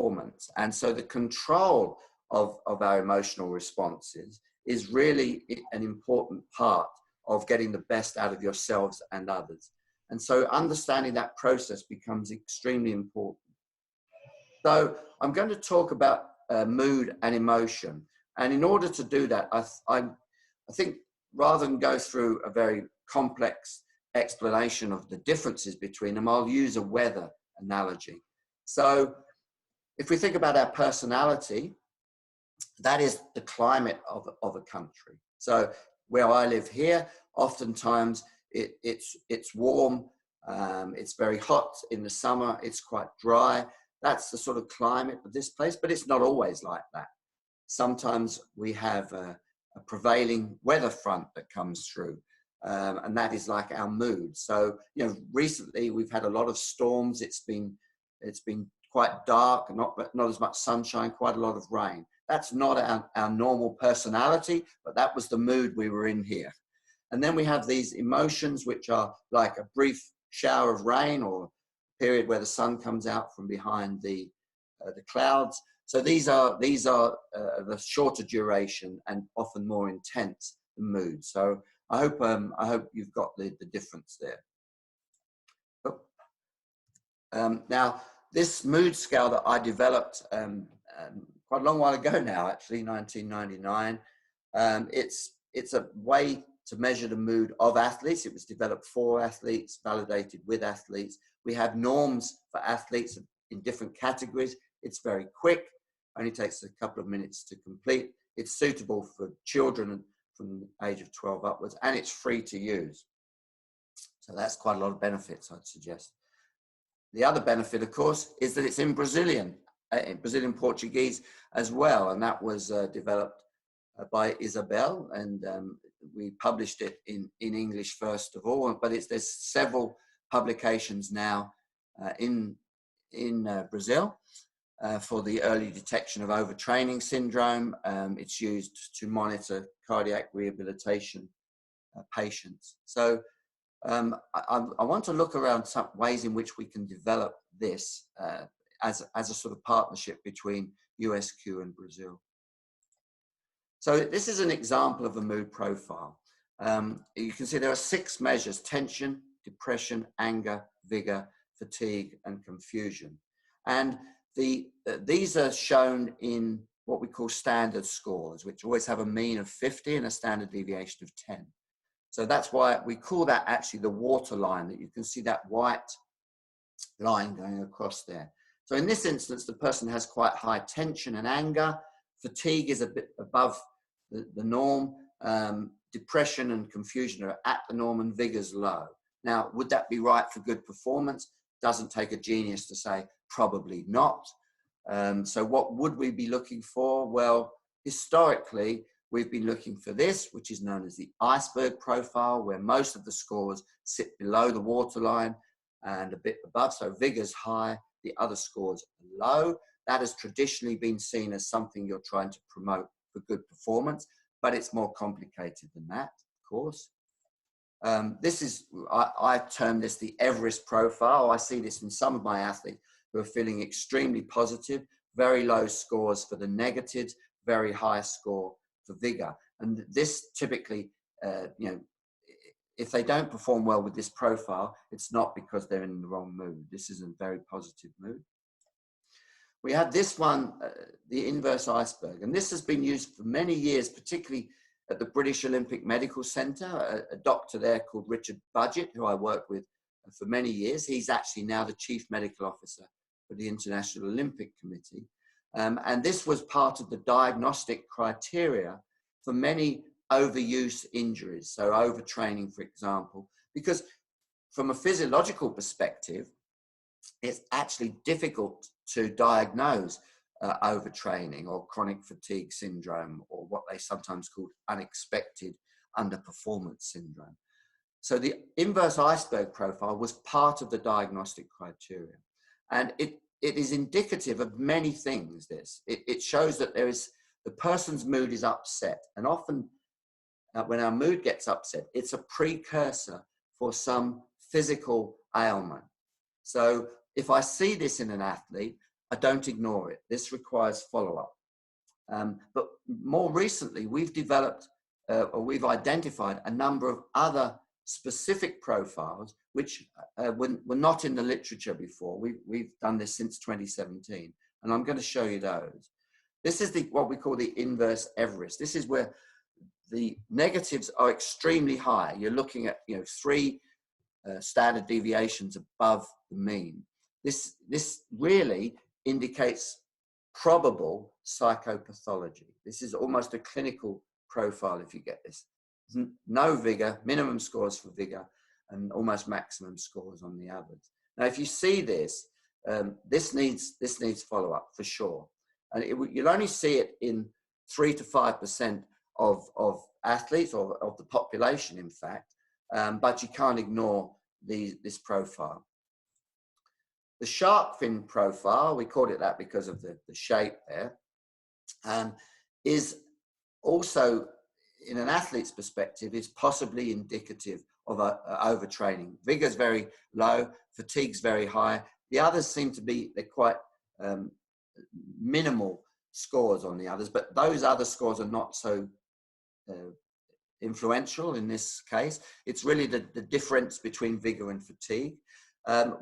performance. And so the control of our emotional responses is really an important part of getting the best out of yourselves and others. And so understanding that process becomes extremely important. So I'm going to talk about mood and emotion. And in order to do that, I think rather than go through a very complex explanation of the differences between them, I'll use a weather analogy. So if we think about our personality, that is the climate of a country. So where I live here, oftentimes it's warm, it's very hot in the summer, it's quite dry. That's the sort of climate of this place, but it's not always like that. Sometimes we have a prevailing weather front that comes through, and that is like our mood. So, you know, recently we've had a lot of storms. It's been quite dark, not as much sunshine, quite a lot of rain. That's not our normal personality, but that was the mood we were in here. And then we have these emotions, which are like a brief shower of rain or a period where the sun comes out from behind the clouds. So these are the shorter duration and often more intense mood. So I hope you've got the difference there. Now, this mood scale that I developed quite a long while ago now, actually, 1999. It's a way to measure the mood of athletes. It was developed for athletes, validated with athletes. We have norms for athletes in different categories. It's very quick, only takes a couple of minutes to complete. It's suitable for children from the age of 12 upwards, and it's free to use. So that's quite a lot of benefits, I'd suggest. The other benefit, of course, is that it's in Brazilian Portuguese as well, and that was developed by Isabel, and we published it in English first of all, but there's several publications now in Brazil for the early detection of overtraining syndrome. It's used to monitor cardiac rehabilitation patients. So I want to look around some ways in which we can develop this as a sort of partnership between USQ and Brazil. So this is an example of a mood profile. You can see there are 6 measures: tension, depression, anger, vigor, fatigue, and confusion. And these are shown in what we call standard scores, which always have a mean of 50 and a standard deviation of 10. So that's why we call that actually the water line, that you can see that white line going across there. So in this instance, the person has quite high tension and anger. Fatigue is a bit above the norm. Depression and confusion are at the norm, and vigor's low. Now, would that be right for good performance? Doesn't take a genius to say probably not. So what would we be looking for? Well, historically, we've been looking for this, which is known as the iceberg profile, where most of the scores sit below the waterline and a bit above. So vigor's high, the other scores are low. That has traditionally been seen as something you're trying to promote for good performance, but it's more complicated than that, of course. This is, I term this the Everest profile. I see this in some of my athletes who are feeling extremely positive, very low scores for the negatives, very high score for vigor. And this typically, if they don't perform well with this profile, it's not because they're in the wrong mood. This is a very positive mood. We have this one, the inverse iceberg, and this has been used for many years, particularly at the British Olympic Medical Centre. A doctor there called Richard Budgett, who I worked with for many years. He's actually now the Chief Medical Officer for the International Olympic Committee. And this was part of the diagnostic criteria for many overuse injuries, so overtraining, for example, because from a physiological perspective, it's actually difficult to diagnose overtraining or chronic fatigue syndrome, or what they sometimes call unexpected underperformance syndrome. So the inverse iceberg profile was part of the diagnostic criteria. And it is indicative of many things, this. It shows that the person's mood is upset. And often when our mood gets upset, it's a precursor for some physical ailment. So if I see this in an athlete, I don't ignore it. This requires follow-up. But more recently, we've developed or we've identified a number of other specific profiles which were not in the literature before. We've done this since 2017, and I'm going to show you those. This is what we call the inverse Everest. This is where the negatives are extremely high. You're looking at 3 standard deviations above the mean. This really indicates probable psychopathology. This is almost a clinical profile if you get this. No vigor, minimum scores for vigor, and almost maximum scores on the others. Now, if you see this, this needs follow-up for sure. And you'll only see it in 3 to 5% of athletes, or of the population, in fact, but you can't ignore this profile. The shark fin profile, we called it that because of the shape there, is also, in an athlete's perspective, is possibly indicative of overtraining. Vigor's very low, fatigue's very high. The others seem to be, they're quite minimal scores on the others, but those other scores are not so influential in this case. It's really the difference between vigor and fatigue.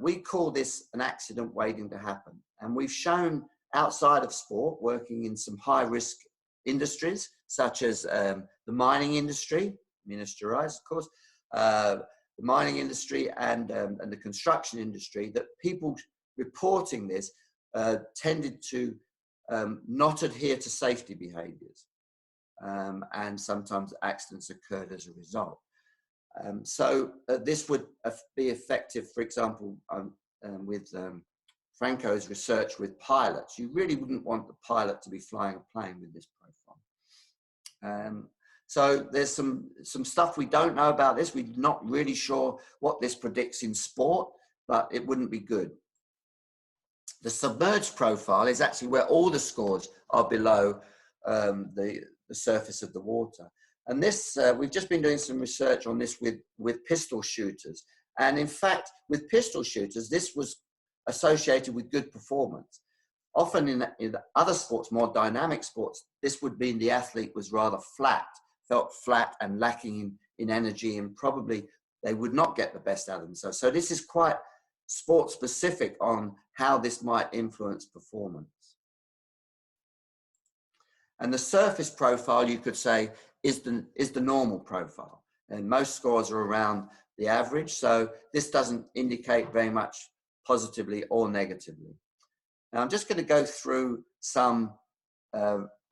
We call this an accident waiting to happen. And we've shown outside of sport, working in some high risk industries, such as the mining industry, ministradized, of course, the mining industry and the construction industry, that people reporting this tended to not adhere to safety behaviors. And sometimes accidents occurred as a result. So this would be effective, for example, with Franco's research with pilots. You really wouldn't want the pilot to be flying a plane with this profile. So there's some stuff we don't know about this. We're not really sure what this predicts in sport, but it wouldn't be good. The submerged profile is actually where all the scores are below the surface of the water. And this, we've just been doing some research on this with pistol shooters. And in fact, with pistol shooters, this was associated with good performance. Often in other sports, more dynamic sports, this would mean the athlete was rather flat, felt flat and lacking in energy, and probably they would not get the best out of themselves. So this is quite sport specific on how this might influence performance. And the surface profile, you could say, is the normal profile. And most scores are around the average. So this doesn't indicate very much positively or negatively. Now, I'm just going to go through some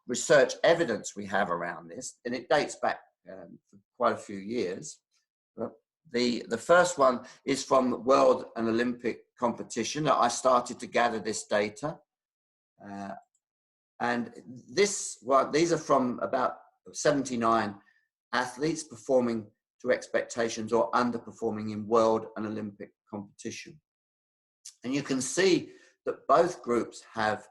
research evidence we have around this, and it dates back for quite a few years. The first one is from the World and Olympic competition that I started to gather this data. And these are from about 79 athletes performing to expectations or underperforming in world and Olympic competition. And you can see that both groups have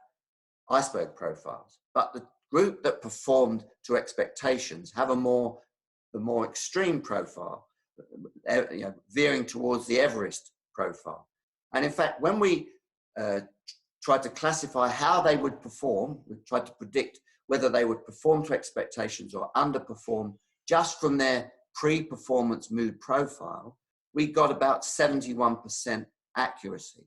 iceberg profiles, but the group that performed to expectations have the more extreme profile, veering towards the Everest profile. And in fact, when we tried to classify how they would perform, we tried to predict whether they would perform to expectations or underperform just from their pre-performance mood profile, we got about 71% accuracy.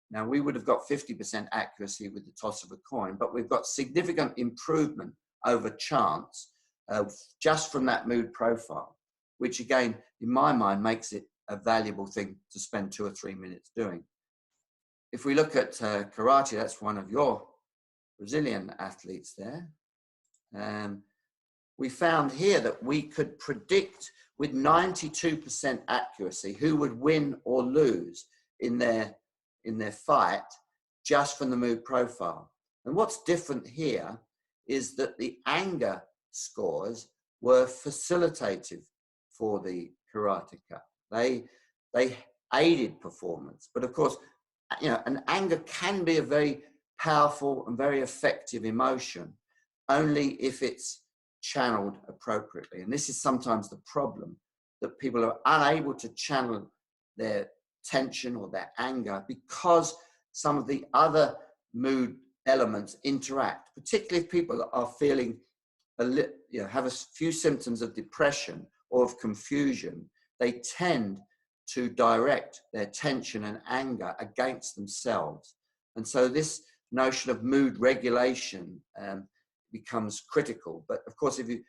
Now, we would have got 50% accuracy with the toss of a coin, but we've got significant improvement over chance just from that mood profile, which again, in my mind, makes it a valuable thing to spend 2 or 3 minutes doing. If we look at karate, that's one of your Brazilian athletes there. We found here that we could predict with 92% accuracy who would win or lose in their fight just from the mood profile. And what's different here is that the anger scores were facilitative for the karateka. They aided performance, but of course, an anger can be a very powerful and very effective emotion only if it's channeled appropriately. And this is sometimes the problem, that people are unable to channel their tension or their anger because some of the other mood elements interact, particularly if people are feeling have a few symptoms of depression or of confusion. They tend to direct their tension and anger against themselves. And so this notion of mood regulation becomes critical. But of course, if you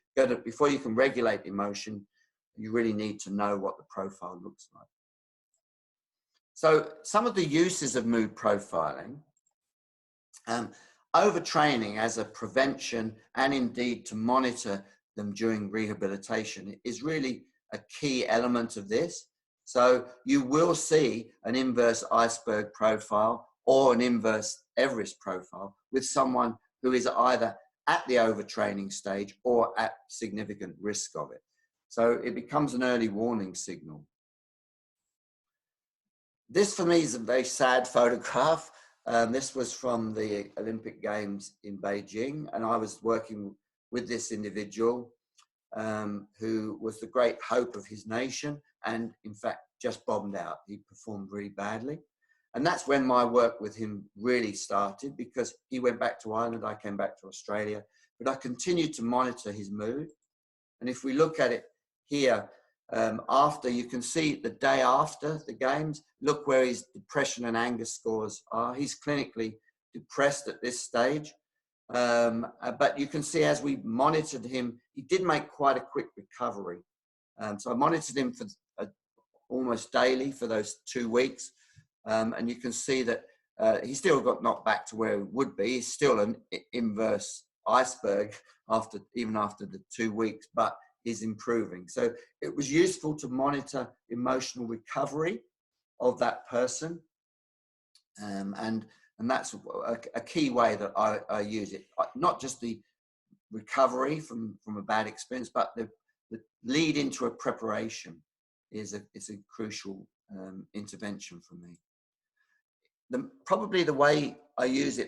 before you can regulate emotion, you really need to know what the profile looks like. So some of the uses of mood profiling, overtraining as a prevention and indeed to monitor them during rehabilitation is really a key element of this. So you will see an inverse iceberg profile or an inverse Everest profile with someone who is either at the overtraining stage or at significant risk of it. So it becomes an early warning signal. This for me is a very sad photograph. This was from the Olympic Games in Beijing, and I was working with this individual who was the great hope of his nation, and in fact just bombed out. He performed really badly. And that's when my work with him really started, because he went back to Ireland, I came back to Australia, but I continued to monitor his mood. And if we look at it here, after, you can see the day after the games, look where his depression and anger scores are. He's clinically depressed at this stage. But you can see as we monitored him, he did make quite a quick recovery. So I monitored him for almost daily for those 2 weeks. And you can see that he still got knocked back to where he would be. He's still an inverse iceberg even after the 2 weeks, but he's improving. So it was useful to monitor emotional recovery of that person. And that's a key way that I use it. Not just the recovery from a bad experience, but the lead into a preparation is a crucial intervention for me. Probably the way I use it